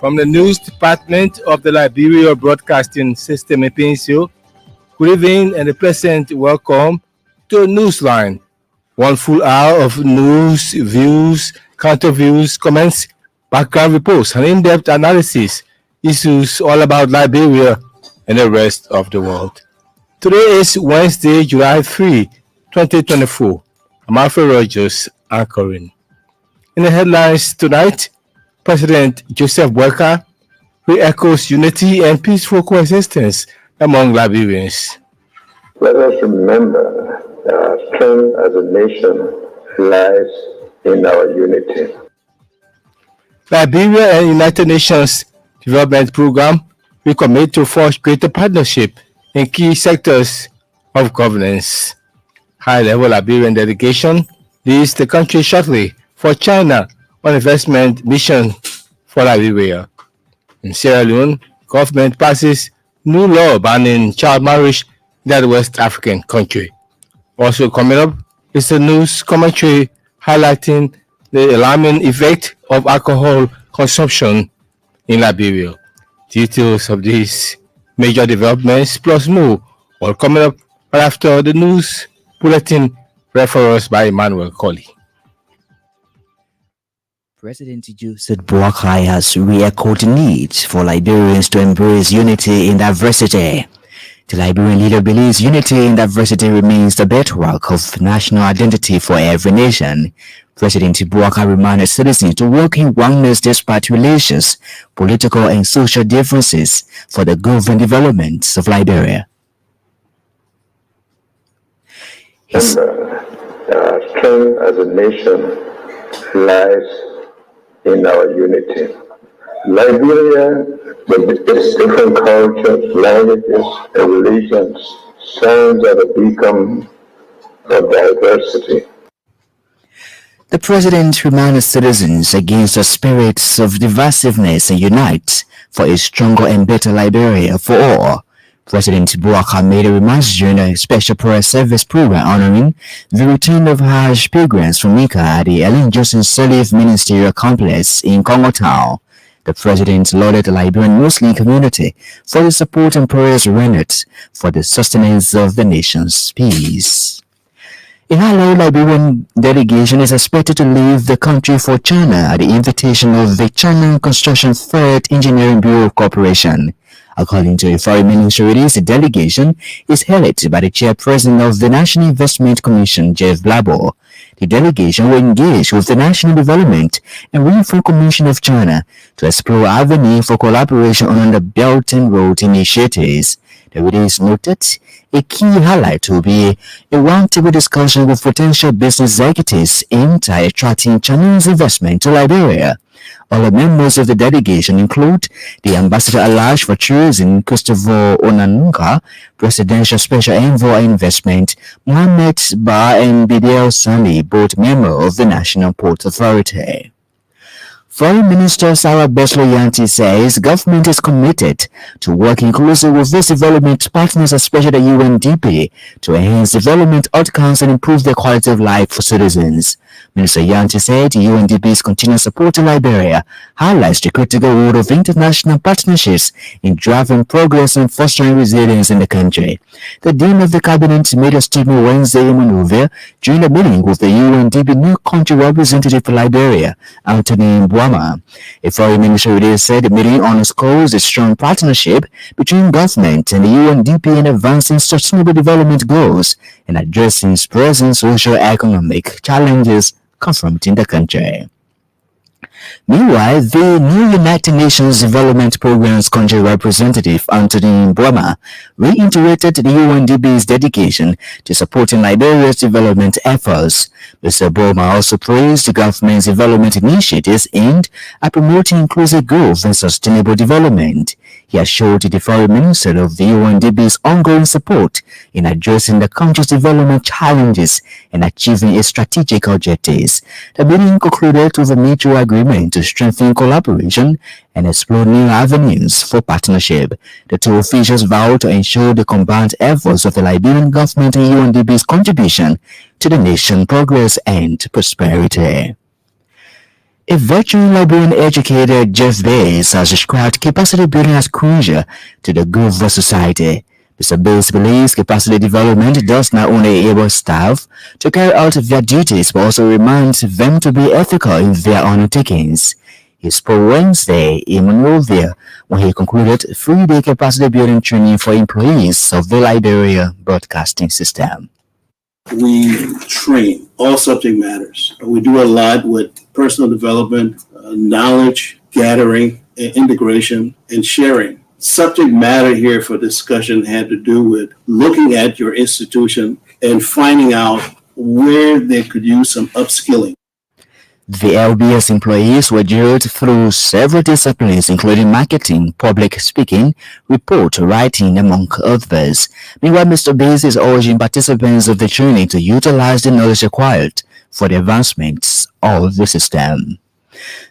From the news department of the Liberia Broadcasting System in Pinsio, good evening and a pleasant welcome to Newsline. One full hour of news, views, counter views, comments, background reports, and in-depth analysis, issues all about Liberia and the rest of the world. Today is Wednesday, July 3, 2024. I'm Alfred Rogers, anchoring. In the headlines tonight, President Joseph Boakai re-echoes unity and peaceful coexistence among Liberians. Let us remember that our strength as a nation lies in our unity. Liberia and United Nations Development Program will commit to forge greater partnership in key sectors of governance. High-level Liberian delegation leads the country shortly for China on investment mission for Liberia. In Sierra Leone, government passes new law banning child marriage in that West African country. Also coming up is the news commentary highlighting the alarming effect of alcohol consumption in Liberia. Details of these major developments plus more all coming up right after the news bulletin read for us by Emmanuel Colley. President Joseph Boakai has re-echoed the need for Liberians to embrace unity in diversity. The Liberian leader believes unity in diversity remains the bedrock of national identity for every nation. President Boakai reminded citizens to work in oneness despite religious, political, and social differences for the good and development of Liberia. Remember that our strength as a nation lies in our unity. Liberia, with its different cultures, languages, and religions, stands at a beacon of diversity. The president reminded citizens against the spirits of divisiveness and unite for a stronger and better Liberia for all. President Boakai made a remarks during a special prayer service program honoring the return of Hajj pilgrims from Mecca at the Ellen Johnson Sirleaf Ministerial Complex in Congo Town. The president lauded the Liberian Muslim community for the support and prayers rendered for the sustenance of the nation's peace. A high-level Liberian delegation is expected to leave the country for China at the invitation of the China Construction Third Engineering Bureau Corporation. According to a foreign ministry release, the delegation is headed by the chairperson of the National Investment Commission, Jeff Blabo. The delegation will engage with the National Development and Reform Commission of China to explore avenues for collaboration on the Belt and Road initiatives. The release noted a key highlight will be a roundtable discussion with potential business executives aimed at attracting Chinese investment to Liberia. Other members of the delegation include the Ambassador at Large for Tourism, Christopher Onanunga, Presidential Special Envoy Investment, Mohamed Ba, and Bidel Sani, both members of the National Port Authority. Foreign Minister Sarah Beslo-Yanti says government is committed to working closely with its development partners, especially the UNDP, to enhance development outcomes and improve the quality of life for citizens. Minister Yanti said UNDP's continued support to Liberia highlights the critical role of international partnerships in driving progress and fostering resilience in the country. The Dean of the Cabinet made a statement Wednesday in Monrovia during a meeting with the UNDP new country representative for Liberia, Anthony Mbwama. A foreign ministry release said the meeting underscores a strong partnership between government and the UNDP in advancing sustainable development goals and addressing present socio-economic challenges confronting the country. Meanwhile, the new United Nations Development Programme's country representative, Anthony Mbwama, reiterated the UNDP's dedication to supporting Liberia's development efforts. Mr. Mbwama also praised the government's development initiatives aimed at promoting inclusive growth and sustainable development. He assured the foreign minister of the UNDP's ongoing support in addressing the country's development challenges and achieving its strategic objectives. The meeting concluded with a mutual agreement to strengthen collaboration and explore new avenues for partnership. The two officials vowed to ensure the combined efforts of the Liberian government and UNDP's contribution to the nation's progress and prosperity. A veteran Liberian educator, Jeff Bays, has described capacity building as crucial to the growth of society. Mr. Bays believes capacity development does not only enable staff to carry out their duties but also reminds them to be ethical in their undertakings. He spoke Wednesday in Monrovia when he concluded a 3-day capacity building training for employees of the Liberia Broadcasting System. We train all subject matters. We do a lot with personal development, knowledge gathering, and integration, and sharing. Subject matter here for discussion had to do with looking at your institution and finding out where they could use some upskilling. The LBS employees were drilled through several disciplines including marketing, public speaking, report writing, among others. Meanwhile, Mr. Bays is urging participants of the training to utilize the knowledge acquired for the advancements of the system.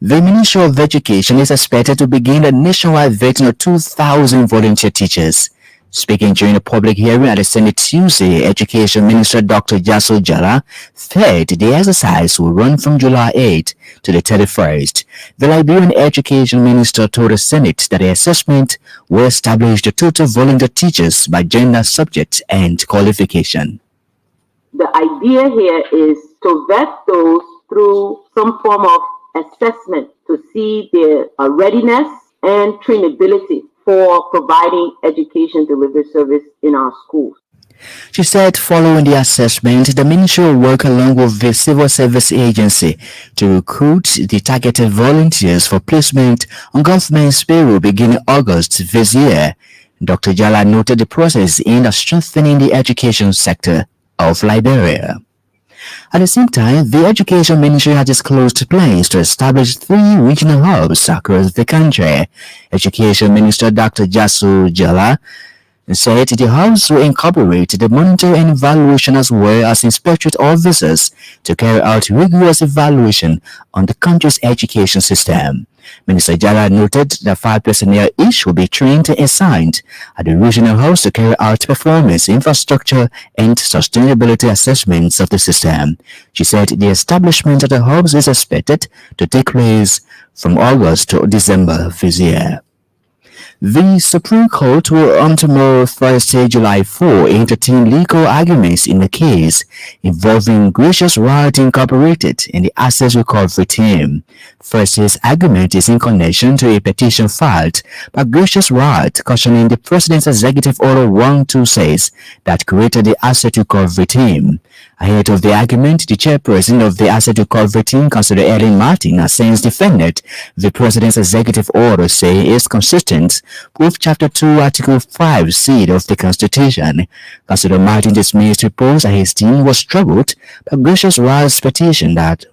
The Ministry of Education is expected to begin a nationwide vetting of 2,000 volunteer teachers. Speaking during a public hearing at the Senate Tuesday, Education Minister Dr. Jaso Jala said the exercise will run from July 8 to the 31st. The Liberian Education Minister told the Senate that the assessment will establish the total volunteer teachers by gender, subject, and qualification. The idea here is to vet those through some form of assessment to see their readiness and trainability for providing education delivery service in our schools. She said following the assessment, the ministry will work along with the Civil Service Agency to recruit the targeted volunteers for placement on government's payroll beginning August this year. Dr. Jala noted the process aimed at strengthening the education sector of Liberia. At the same time, the Education Ministry has disclosed plans to establish 3 regional hubs across the country. Education Minister Dr. Jaso Jala said the hubs will incorporate the monitoring and evaluation as well as inspectorate officers to carry out rigorous evaluation on the country's education system. Minister Jala noted that 5 personnel each will be trained and assigned at the regional hubs to carry out performance, infrastructure, and sustainability assessments of the system. She said the establishment of the hubs is expected to take place from August to December this year. The Supreme Court will on tomorrow, Thursday, July 4, entertain legal arguments in the case involving Gracious Right Incorporated and the Asset Recovery Team. Thursday's argument is in connection to a petition filed by Gracious Right cautioning the President's Executive Order 126 that created the Asset Recovery Team. Ahead of the argument, the chairperson of the Asset Recovery Team, Councillor Ellen Martin, has since defended the President's Executive Order, saying it is consistent with Chapter 2, Article 5C of the Constitution. Councillor Martin dismissed reports that his team was troubled by Gracious Right's petition that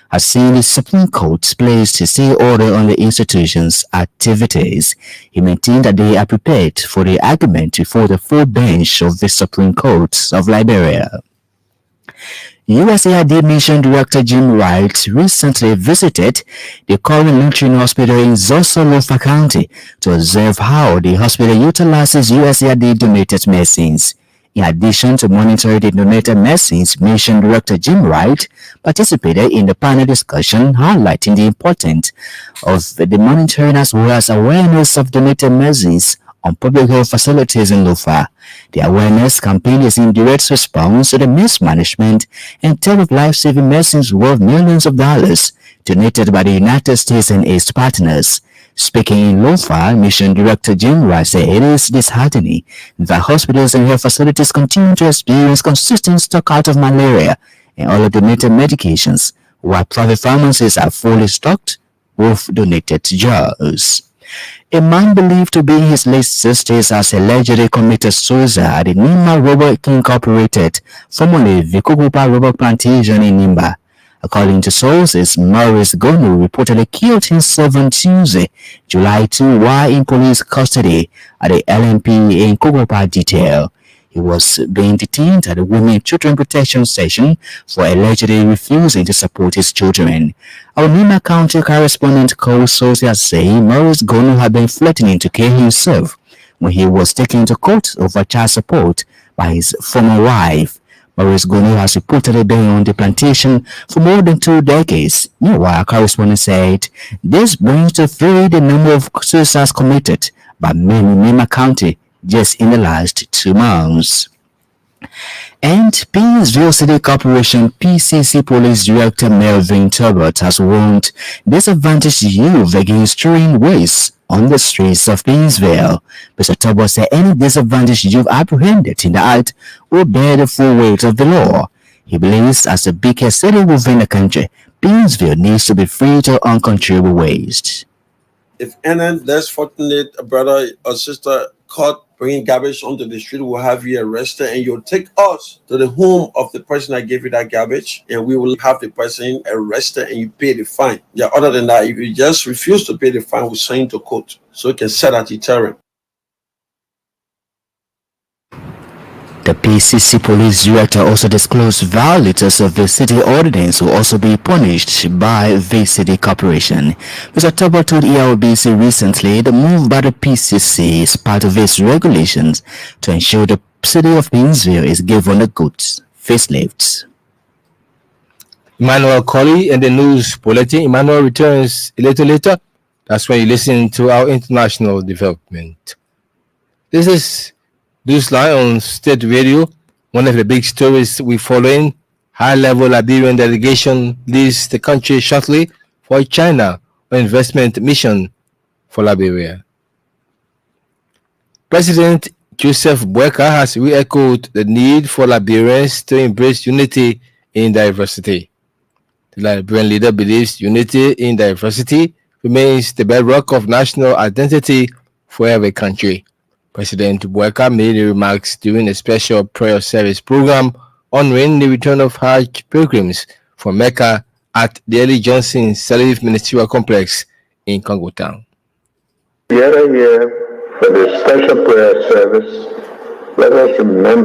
has seen the Supreme Court place a stay order on the institution's activities. He maintained that they are prepared for the argument before the full bench of the Supreme Court of Liberia. USAID Mission Director Jim Wright recently visited the Korean Lutheran Hospital in Zoso, Lofa County to observe how the hospital utilizes USAID donated medicines. In addition to monitoring the donated medicines, Mission Director Jim Wright participated in the panel discussion highlighting the importance of the monitoring as well as awareness of donated medicines on public health facilities in Lofa. The awareness campaign is in direct response to the mismanagement and theft of life-saving medicines worth millions of dollars donated by the United States and its partners. Speaking in Lofa, Mission Director Jim Wright said it is disheartening that hospitals and health facilities continue to experience consistent stockout of malaria and other donated medications, while private pharmacies are fully stocked with donated drugs. A man believed to be in his late 60s has allegedly committed suicide at the Nimba Rubber Incorporated, formerly the Kukupa Rubber Plantation in Nimba. According to sources, Maurice Gonu reportedly killed himself on Tuesday, July 2, while in police custody at the LMP in Kukupa detail. He was being detained at the Women and Children Protection Station for allegedly refusing to support his children. Our Nimba County correspondent called sources saying Maurice Gonu had been threatening to kill himself when he was taken to court over child support by his former wife. Maurice Gono has reportedly been on the plantation for more than 2 decades. Meanwhile, correspondent said this brings to 3 the number of suicides committed by men in Nema County just in the last 2 months. And Painesville City Corporation PCC Police Director Melvin Turbot has warned disadvantaged youth against throwing waste on the streets of Painesville. Mr. Turbot said any disadvantaged youth apprehended in the act will bear the full weight of the law. He believes as the biggest city within the country, Painesville needs to be free to uncontrollable waste. If any less fortunate brother or sister caught bringing garbage onto the street, will have you arrested, and you'll take us to the home of the person that gave you that garbage, and we will have the person arrested and you pay the fine. Yeah, other than that, if you just refuse to pay the fine, we'll send you to court so you can set a deterrent. The PCC Police Director also disclosed violators of the city ordinance will also be punished by the city corporation. Mr. Turbot told Elbc recently the move by the PCC is part of its regulations to ensure the city of Painesville is given a good facelift. Emmanuel Colley and the news bulletin. Emmanuel returns a little later. That's when you listen to our international development. This is Newsline on State Radio. One of the big stories we're following: high-level Liberian delegation leaves the country shortly for China on investment mission for Liberia. President Joseph Boakai has re-echoed the need for Liberians to embrace unity in diversity. The Liberian leader believes unity in diversity remains the bedrock of national identity for every country. President Boakai made the remarks during a special prayer service program honoring the return of Hajj pilgrims from Mecca at the Eddie Johnson Salif Ministerial Complex in Congo Town. Together here for this special prayer service, let us remember